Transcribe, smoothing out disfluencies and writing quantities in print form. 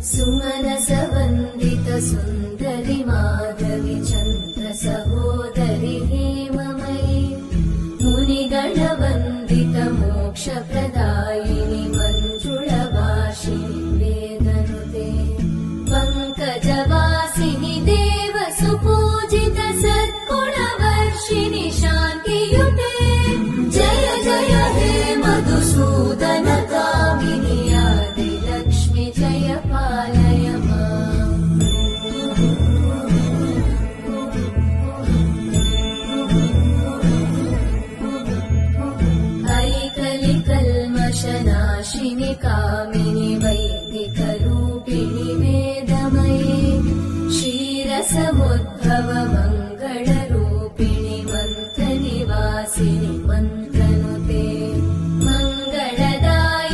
सुमनसवन्दित सुन्दरि माधवि चन्द्र सहोदरि हेममयि मुनिगणवन्दित मोक्षप्रदायिनि मञ्जुळभाषिणि वेदनुते पङ्कजवासिनि देव सुपूजित सद्गुणवर्षिणि शान्तियुते जय जय हे मधुसूदन कामिनि आदिलक्ष्मि जय पालय माम्। ऐकलिकल्मषनाशिनि कामिनि वैदिकरूपिणि वेदमये क्षीरसमुद्भव